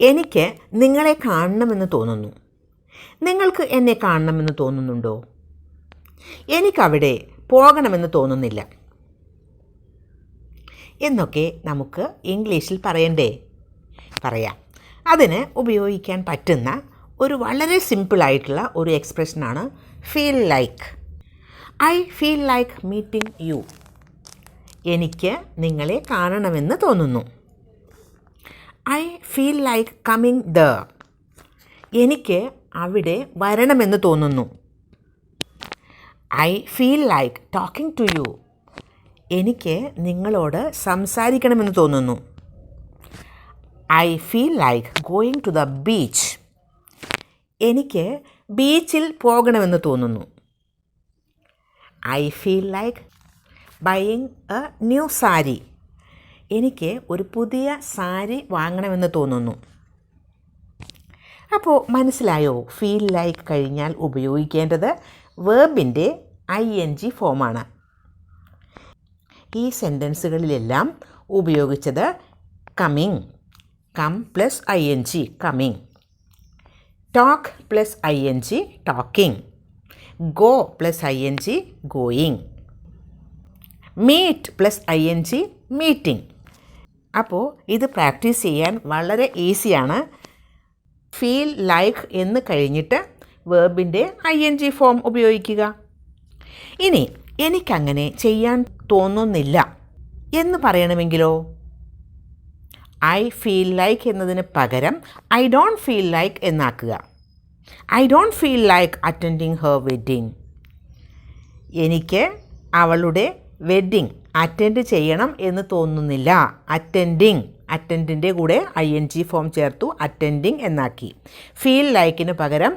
എനിക്ക് നിങ്ങളെ കാണണമെന്ന് തോന്നുന്നു. നിങ്ങൾക്ക് എന്നെ കാണണമെന്ന് തോന്നുന്നുണ്ടോ? എനിക്കവിടെ പോകണമെന്ന് തോന്നുന്നില്ല എന്നൊക്കെ നമുക്ക് ഇംഗ്ലീഷിൽ പറയണ്ടേ? പറയാം. അതിന് ഉപയോഗിക്കാൻ പറ്റുന്ന ഒരു വളരെ സിമ്പിളായിട്ടുള്ള ഒരു എക്സ്പ്രഷനാണ് feel like. I feel like meeting you. എനിക്ക് നിങ്ങളെ കാണണമെന്ന് തോന്നുന്നു. I feel like coming there. എനിക്ക് അവിടെ വരണമെന്ന് തോന്നുന്നു. I feel like talking to you. എനിക്ക് നിങ്ങളോട് സംസാരിക്കണമെന്ന് തോന്നുന്നു. I feel like going to the beach. എനിക്ക് ബീച്ചിൽ പോകണമെന്ന് തോന്നുന്നു. I feel like buying a new sari. എനിക്ക് ഒരു പുതിയ സാരി വാങ്ങണമെന്ന് തോന്നുന്നു. അപ്പോൾ മനസ്സിലായോ? ഫീൽ ലൈക്ക് കഴിഞ്ഞാൽ ഉപയോഗിക്കേണ്ടത് വേർബിൻ്റെ ING ഫോമാണ്. ഈ സെൻറ്റൻസുകളിലെല്ലാം ഉപയോഗിച്ചത് coming, come plus ING coming, talk plus ING talking, go plus ING going, meet plus ING meeting. അപ്പോൾ ഇത് പ്രാക്ടീസ് ചെയ്യാൻ വളരെ ഈസിയാണ്. ഫീൽ ലൈക്ക് എന്ന് കഴിഞ്ഞിട്ട് വേർബിൻ്റെ ING ഫോം ഉപയോഗിക്കുക. ഇനി എനിക്കങ്ങനെ ചെയ്യാൻ തോന്നുന്നില്ല എന്ന് പറയണമെങ്കിലോ? ഐ ഫീൽ ലൈക്ക് എന്നതിന് പകരം ഐ ഡോണ്ട് ഫീൽ ലൈക്ക് എന്നാക്കുക. I don't feel like attending her wedding. എനിക്ക് അവളുടെ വെഡ്ഡിങ് അറ്റൻഡ് ചെയ്യണം എന്ന് തോന്നുന്നില്ല. അറ്റൻഡിൻ്റെ കൂടെ ING ഫോം ചേർത്തു അറ്റൻഡിങ് എന്നാക്കി. ഫീൽ ലൈക്കിന് പകരം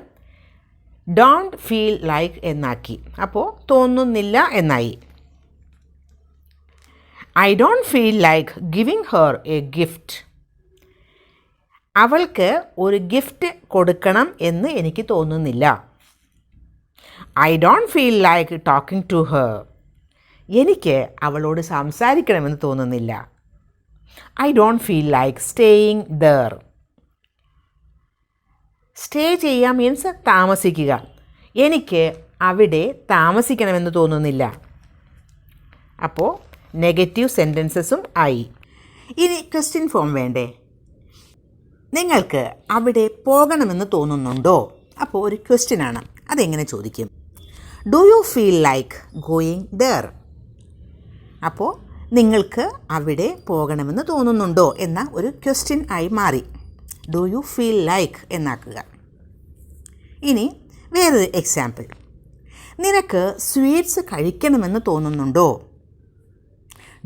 ഡോണ്ട് ഫീൽ ലൈക്ക് എന്നാക്കി. അപ്പോൾ തോന്നുന്നില്ല എന്നായി. I don't feel like giving her a gift. അവൾക്ക് ഒരു ഗിഫ്റ്റ് കൊടുക്കണം എന്ന് എനിക്ക് തോന്നുന്നില്ല. I don't feel like talking to her. എനിക്ക് അവളോട് സംസാരിക്കണമെന്ന് തോന്നുന്നില്ല. I don't feel like staying there. Stay ചെയ്യുക മീൻസ് താമസിക്കുക. എനിക്ക് അവിടെ താമസിക്കണമെന്ന് തോന്നുന്നില്ല. അപ്പോൾ നെഗറ്റീവ് സെൻറ്റൻസസും ആയി. ഇനി ക്വസ്റ്റ്യൻ ഫോം വേണ്ടേ? നിങ്ങൾക്ക് അവിടെ പോകണമെന്ന് തോന്നുന്നുണ്ടോ? അപ്പോൾ ഒരു ക്വസ്റ്റ്യനാണ്. അതെങ്ങനെ ചോദിക്കും? Do you feel like going there? അപ്പോൾ നിങ്ങൾക്ക് അവിടെ പോകണമെന്ന് തോന്നുന്നുണ്ടോ എന്ന ഒരു ക്വസ്റ്റ്യൻ ആയി മാറി. ഡു യു ഫീൽ ലൈക്ക് എന്നാക്കുക. ഇനി വേറൊരു എക്സാമ്പിൾ. നിനക്ക് സ്വീറ്റ്സ് കഴിക്കണമെന്ന് തോന്നുന്നുണ്ടോ?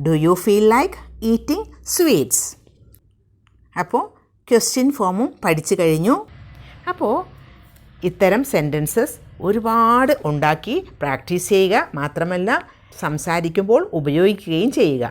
Do you feel like eating sweets? അപ്പോൾ ക്വസ്റ്റ്യൻ ഫോമും പഠിച്ചു കഴിഞ്ഞു. അപ്പോൾ ഇത്തരം സെൻറ്റൻസസ് ഒരുപാട് ഉണ്ടാക്കി പ്രാക്ടീസ് ചെയ്യുക, മാത്രമല്ല സംസാരിക്കുമ്പോൾ ഉപയോഗിക്കുകയും ചെയ്യുക.